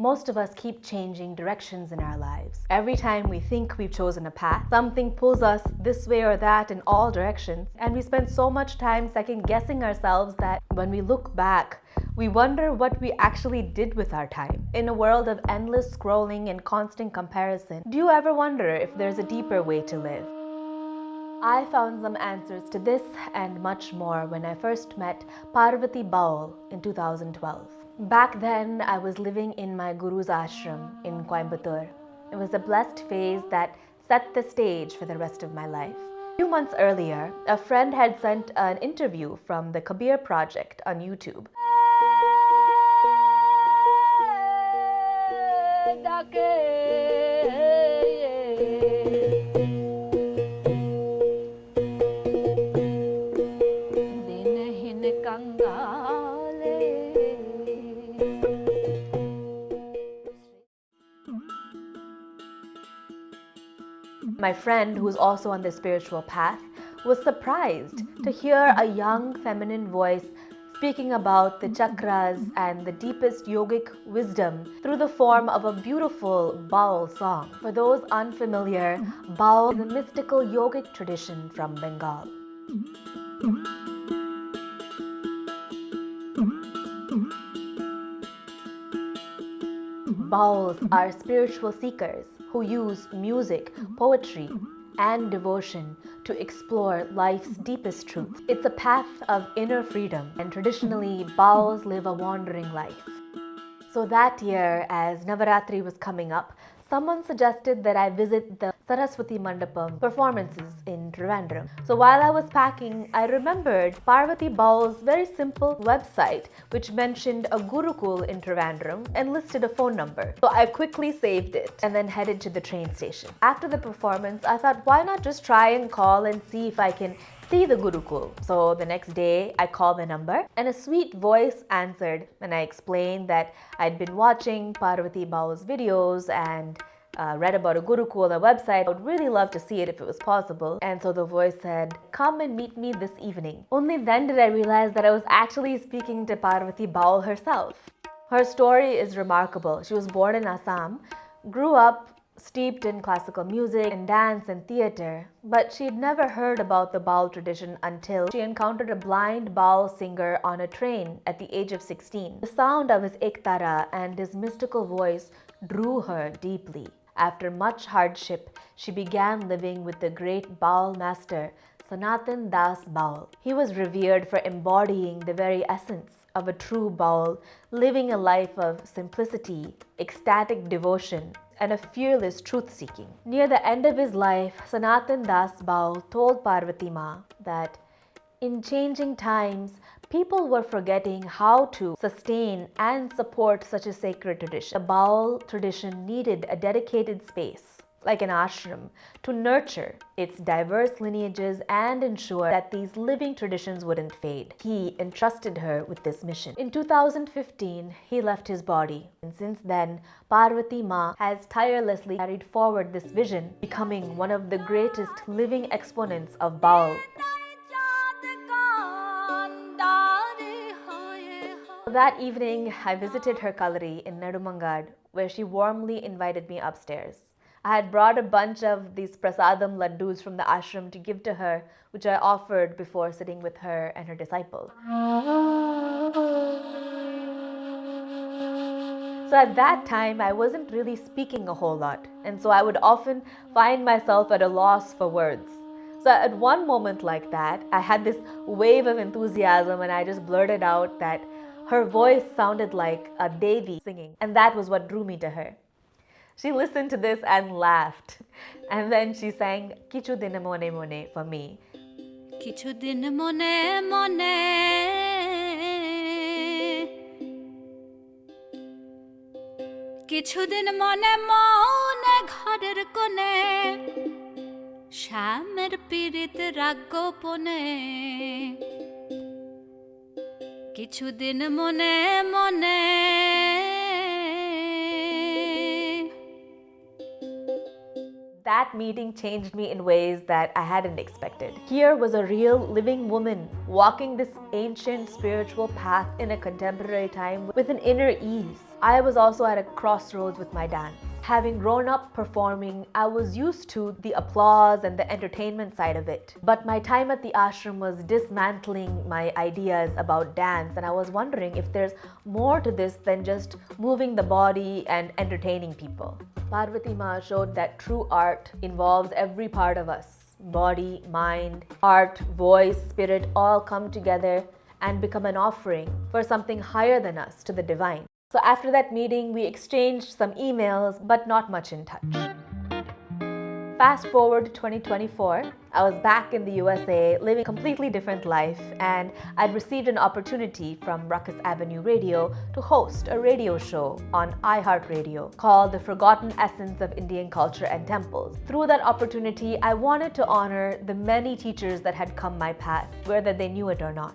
Most of us keep changing directions in our lives. Every time we think we've chosen a path, something pulls us this way or that in all directions, and we spend so much time second guessing ourselves that when we look back, we wonder what we actually did with our time. In a world of endless scrolling and constant comparison, do you ever wonder if there's a deeper way to live? I found some answers to this and much more when I first met Parvathy Baul in 2012. Back then, I was living in my guru's ashram in Coimbatore. It was a blessed phase that set the stage for the rest of my life. A few months earlier, a friend had sent an interview from the Kabir Project on YouTube. My friend, who's also on the spiritual path, was surprised to hear a young feminine voice speaking about the chakras and the deepest yogic wisdom through the form of a beautiful Baul song. For those unfamiliar, Baul is a mystical yogic tradition from Bengal. Bauls are spiritual seekers who use music, poetry, and devotion to explore life's deepest truth. It's a path of inner freedom, and traditionally, Bauls live a wandering life. So that year, as Navaratri was coming up, someone suggested that I visit the Saraswati Mandapam performances in Trivandrum. So while I was packing, I remembered Parvathy Baul's very simple website, which mentioned a Gurukul in Trivandrum and listed a phone number. So I quickly saved it and then headed to the train station. After the performance, I thought, why not just try and call and see if I can see the Gurukul. So the next day, I called the number and a sweet voice answered, and I explained that I'd been watching Parvathy Baul's videos and read about a Gurukul on the website. I would really love to see it if it was possible. And so the voice said, come and meet me this evening. Only then did I realize that I was actually speaking to Parvathy Baul herself. Her story is remarkable. She was born in Assam, grew up steeped in classical music and dance and theater, but she had never heard about the Baul tradition until she encountered a blind Baul singer on a train at the age of 16. The sound of his ektara and his mystical voice drew her deeply. After much hardship, she began living with the great Baul master, Sanatan Das Baul. He was revered for embodying the very essence of a true Baul, living a life of simplicity, ecstatic devotion, and a fearless truth-seeking. Near the end of his life, Sanatan Das Baul told Parvathy Ma that in changing times, people were forgetting how to sustain and support such a sacred tradition. The Baul tradition needed a dedicated space, like an ashram, to nurture its diverse lineages and ensure that these living traditions wouldn't fade. He entrusted her with this mission. In 2015, he left his body, and since then, Parvathy Ma has tirelessly carried forward this vision, becoming one of the greatest living exponents of Baul. That evening, I visited her kalari in Nedumangad, where she warmly invited me upstairs. I had brought a bunch of these prasadam laddus from the ashram to give to her, which I offered before sitting with her and her disciple. So at that time, I wasn't really speaking a whole lot, and so I would often find myself at a loss for words. So at one moment like that, I had this wave of enthusiasm and I just blurted out that her voice sounded like a Devi singing, and that was what drew me to her. She listened to this and laughed, and then she sang Kichu Din Mone Mone for me. Kichu Din Mone Mone, Kichu Din Mone Mone Gharer Kone, Shamer Pirit Raggo Pone, Kichu Din Mone Mone. That meeting changed me in ways that I hadn't expected. Here was a real living woman walking this ancient spiritual path in a contemporary time with an inner ease. I was also at a crossroads with my dance. Having grown up performing, I was used to the applause and the entertainment side of it. But my time at the ashram was dismantling my ideas about dance, and I was wondering if there's more to this than just moving the body and entertaining people. Parvathy Ma showed that true art involves every part of us. Body, mind, heart, voice, spirit all come together and become an offering for something higher than us to the divine. So after that meeting, we exchanged some emails, but not much in touch. Fast forward to 2024, I was back in the USA living a completely different life, and I'd received an opportunity from Ruckus Avenue Radio to host a radio show on iHeartRadio called The Forgotten Essence of Indian Culture and Temples. Through that opportunity, I wanted to honor the many teachers that had come my path, whether they knew it or not.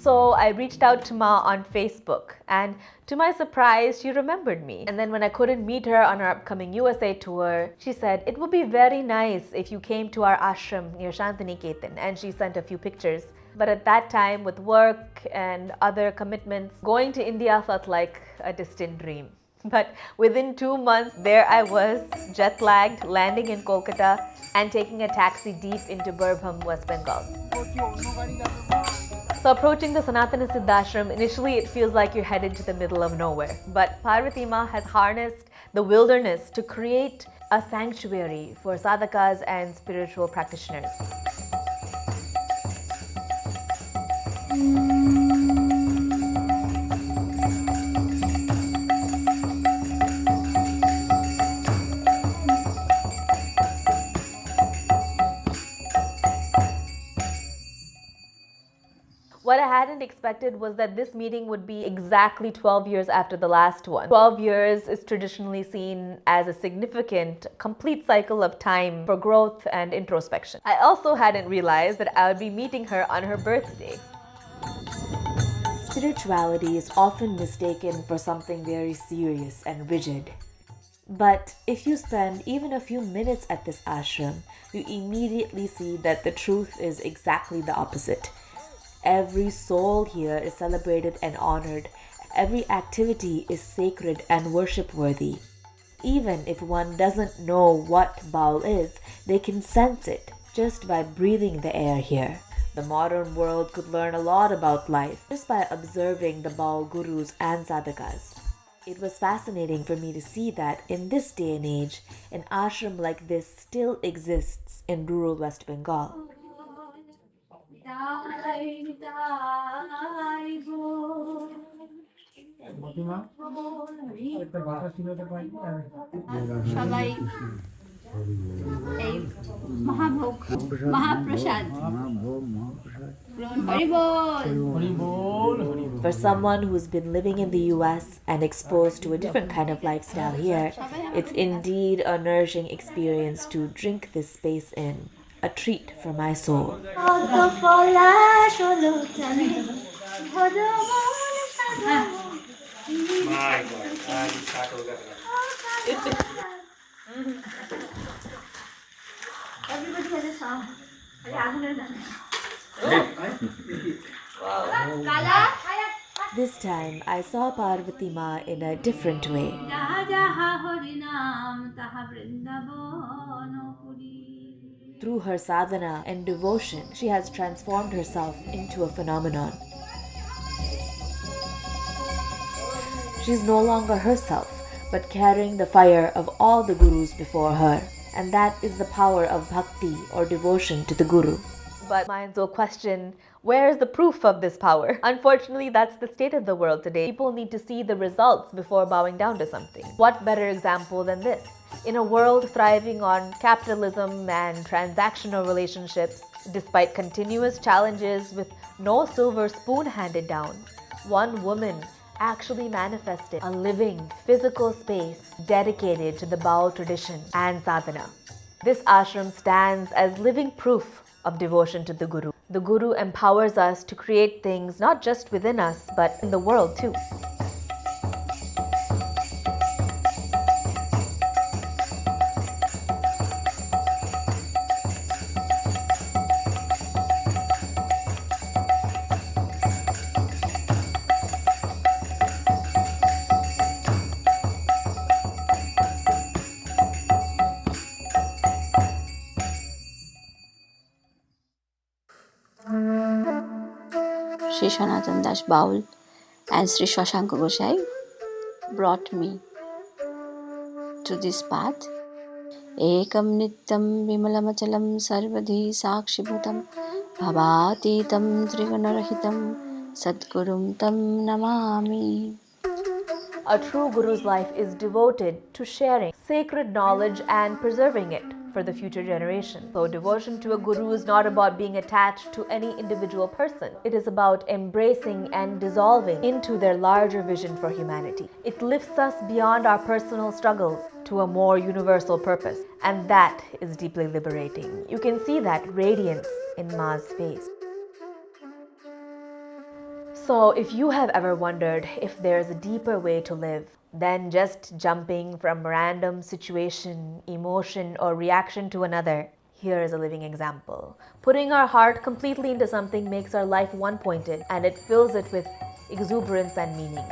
So I reached out to Ma on Facebook, and to my surprise, she remembered me. And then when I couldn't meet her on our upcoming USA tour, she said, "It would be very nice if you came to our ashram near Shantiniketan," and she sent a few pictures. But at that time, with work and other commitments, going to India felt like a distant dream. But within 2 months, there I was, jet-lagged, landing in Kolkata and taking a taxi deep into Birbhum, West Bengal. So approaching the Sanatana Siddhashram, initially it feels like you're headed to the middle of nowhere. But Parvathy Ma has harnessed the wilderness to create a sanctuary for sadhakas and spiritual practitioners. What I hadn't expected was that this meeting would be exactly 12 years after the last one. 12 years is traditionally seen as a significant, complete cycle of time for growth and introspection. I also hadn't realized that I would be meeting her on her birthday. Spirituality is often mistaken for something very serious and rigid. But if you spend even a few minutes at this ashram, you immediately see that the truth is exactly the opposite. Every soul here is celebrated and honored. Every activity is sacred and worship-worthy. Even if one doesn't know what Baul is, they can sense it just by breathing the air here. The modern world could learn a lot about life just by observing the Baul gurus and sadhakas. It was fascinating for me to see that in this day and age, an ashram like this still exists in rural West Bengal. সবাই এই মহাভোগ মহাপ্রসাদ For someone who's been living in the US and exposed to a different kind of lifestyle here, it's indeed a nourishing experience to drink this space in. A treat for my soul. Everybody has a song. This time I saw Parvathy Ma in a different way. Through her sadhana and devotion, she has transformed herself into a phenomenon. She's no longer herself, but carrying the fire of all the gurus before her. And that is the power of bhakti or devotion to the guru. But minds will question, where is the proof of this power? Unfortunately, that's the state of the world today. People need to see the results before bowing down to something. What better example than this? In a world thriving on capitalism and transactional relationships, despite continuous challenges with no silver spoon handed down, one woman actually manifested a living, physical space dedicated to the Baul tradition and sadhana. This ashram stands as living proof of devotion to the Guru. The Guru empowers us to create things not just within us, but in the world too. Sri Sanatan Das Baul and Sri Shashanka Gosai brought me to this path. Ekam nityam vimalamachalam sarvadhi sakshibhutam bhavatitam trigunarahitam sadgurum tam namami. A true Guru's life is devoted to sharing sacred knowledge and preserving it for the future generation. So devotion to a Guru is not about being attached to any individual person. It is about embracing and dissolving into their larger vision for humanity. It lifts us beyond our personal struggles to a more universal purpose, and that is deeply liberating. You can see that radiance in Ma's face. So, if you have ever wondered if there's a deeper way to live than just jumping from random situation, emotion, or reaction to another, here is a living example. Putting our heart completely into something makes our life one-pointed, and it fills it with exuberance and meaning.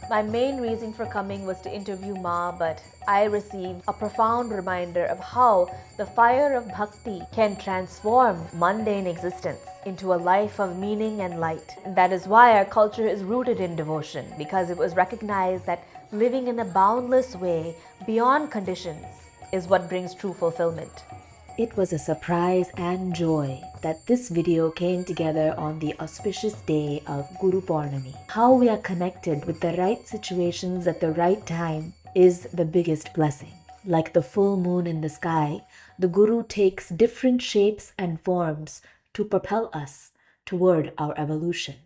My main reason for coming was to interview Ma, but I received a profound reminder of how the fire of bhakti can transform mundane existence into a life of meaning and light. And that is why our culture is rooted in devotion, because it was recognized that living in a boundless way beyond conditions is what brings true fulfillment. It was a surprise and joy that this video came together on the auspicious day of Guru Purnami. How we are connected with the right situations at the right time is the biggest blessing. Like the full moon in the sky, the Guru takes different shapes and forms to propel us toward our evolution.